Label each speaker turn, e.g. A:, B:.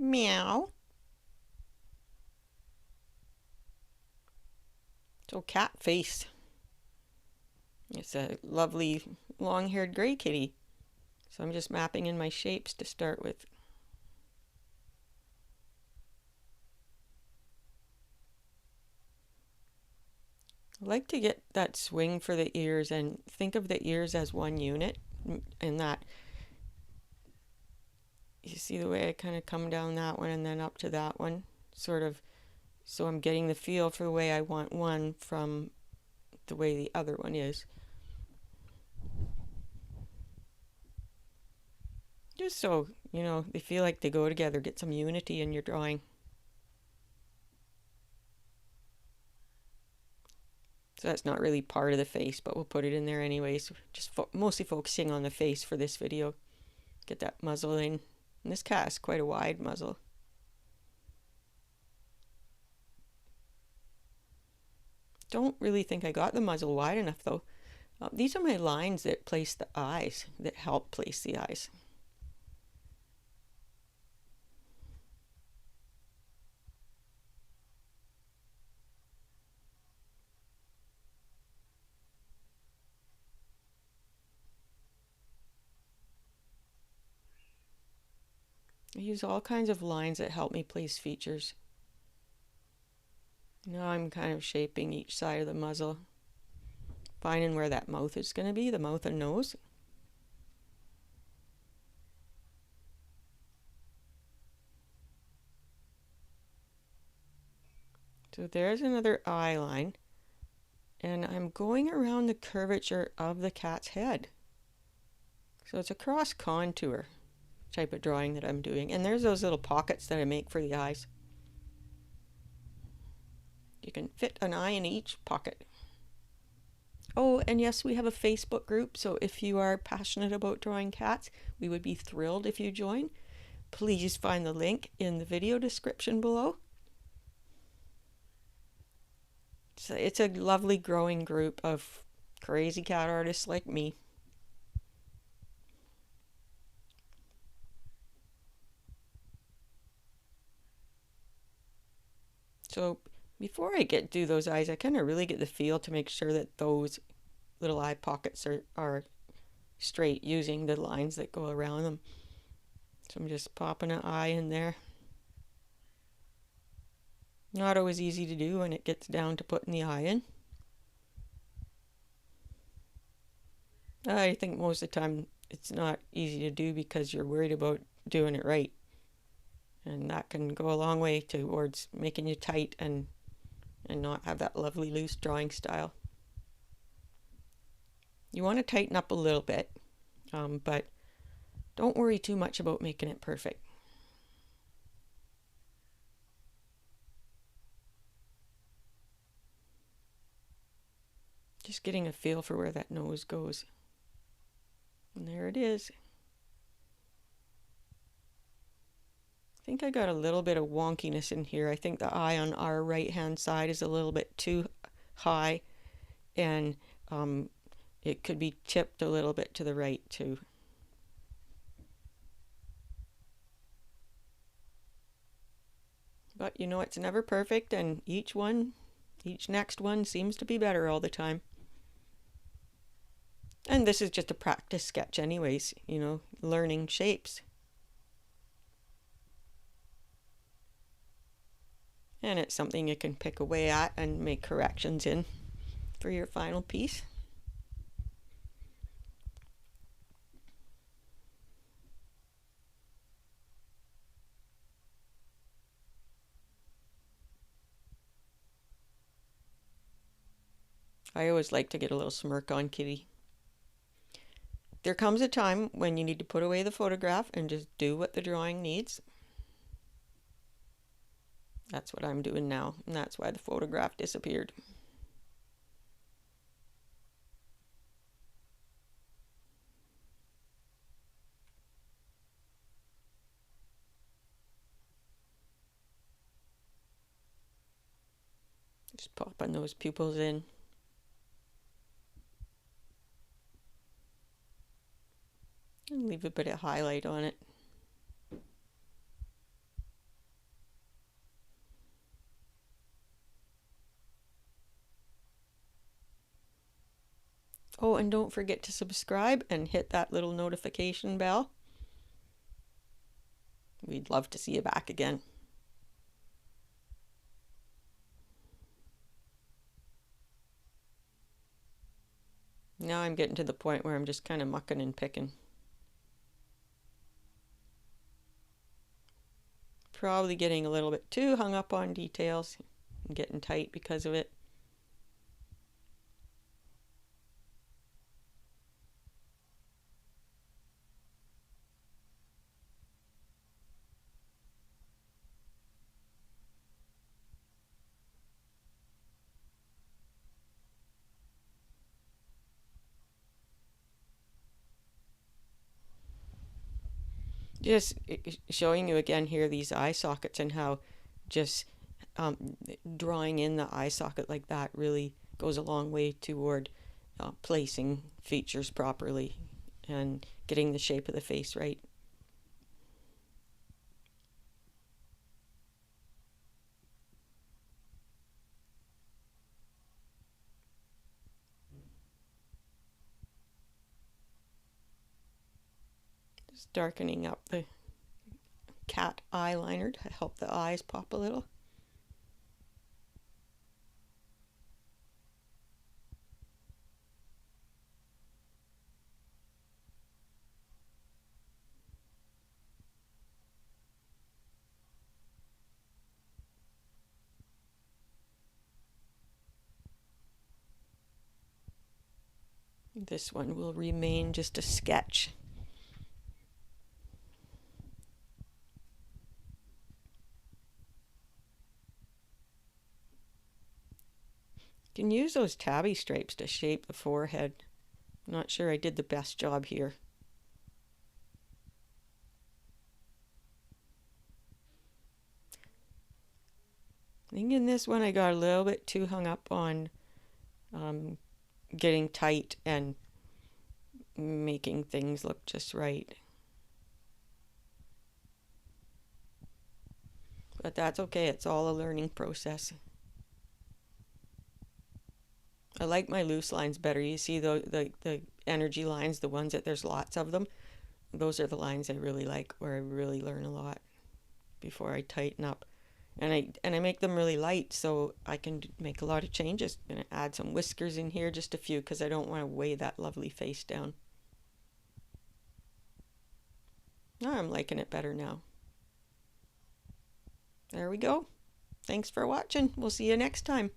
A: Meow. So cat face. It's a lovely long-haired gray kitty. So I'm just mapping in my shapes to start with. I like to get that swing for the ears and think of the ears as one unit, and that you see the way I kind of come down that one and then up to that one, sort of, so I'm getting the feel for the way I want one from the way the other one is. Just so, you know, they feel like they go together, get some unity in your drawing. So that's not really part of the face, but we'll put it in there anyways. Just mostly focusing on the face for this video. Get that muzzle in. And this cat has quite a wide muzzle. Don't really think I got the muzzle wide enough though. These are my lines that place the eyes, that help place the eyes. I use all kinds of lines that help me place features. Now I'm kind of shaping each side of the muzzle, finding where that mouth is going to be, the mouth and nose. So there's another eye line, and I'm going around the curvature of the cat's head. So it's a cross contour type of drawing that I'm doing, and there's those little pockets that I make for the eyes. You can fit an eye in each pocket. Oh, and yes, we have a Facebook group, so if you are passionate about drawing cats, we would be thrilled if you join. Please find the link in the video description below. So it's a lovely growing group of crazy cat artists like me. So before I do those eyes, I kind of really get the feel to make sure that those little eye pockets are straight using the lines that go around them. So I'm just popping an eye in there. Not always easy to do when it gets down to putting the eye in. I think most of the time it's not easy to do because you're worried about doing it right. And that can go a long way towards making you tight and not have that lovely loose drawing style. You want to tighten up a little bit, but don't worry too much about making it perfect. Just getting a feel for where that nose goes. And there it is. I think I got a little bit of wonkiness in here. I think the eye on our right hand side is a little bit too high, and it could be tipped a little bit to the right too. But you know, it's never perfect, and each next one seems to be better all the time. And this is just a practice sketch anyways, you know, learning shapes. And it's something you can pick away at and make corrections in for your final piece. I always like to get a little smirk on Kitty. There comes a time when you need to put away the photograph and just do what the drawing needs. That's what I'm doing now, and that's why the photograph disappeared. Just popping those pupils in. And leave a bit of highlight on it. Oh, and don't forget to subscribe and hit that little notification bell. We'd love to see you back again. Now I'm getting to the point where I'm just kind of mucking and picking. Probably getting a little bit too hung up on details and getting tight because of it. Just showing you again here these eye sockets and how just drawing in the eye socket like that really goes a long way toward placing features properly and getting the shape of the face right. Just darkening up the cat eyeliner to help the eyes pop a little. This one will remain just a sketch. You can use those tabby stripes to shape the forehead. I'm not sure I did the best job here. I think in this one I got a little bit too hung up on getting tight and making things look just right. But that's okay, it's all a learning process. I like my loose lines better. You see the energy lines, the ones that there's lots of them. Those are the lines I really like, where I really learn a lot before I tighten up. And I make them really light so I can make a lot of changes. I'm gonna add some whiskers in here, just a few, because I don't want to weigh that lovely face down. Oh, I'm liking it better now. There we go. Thanks for watching. We'll see you next time.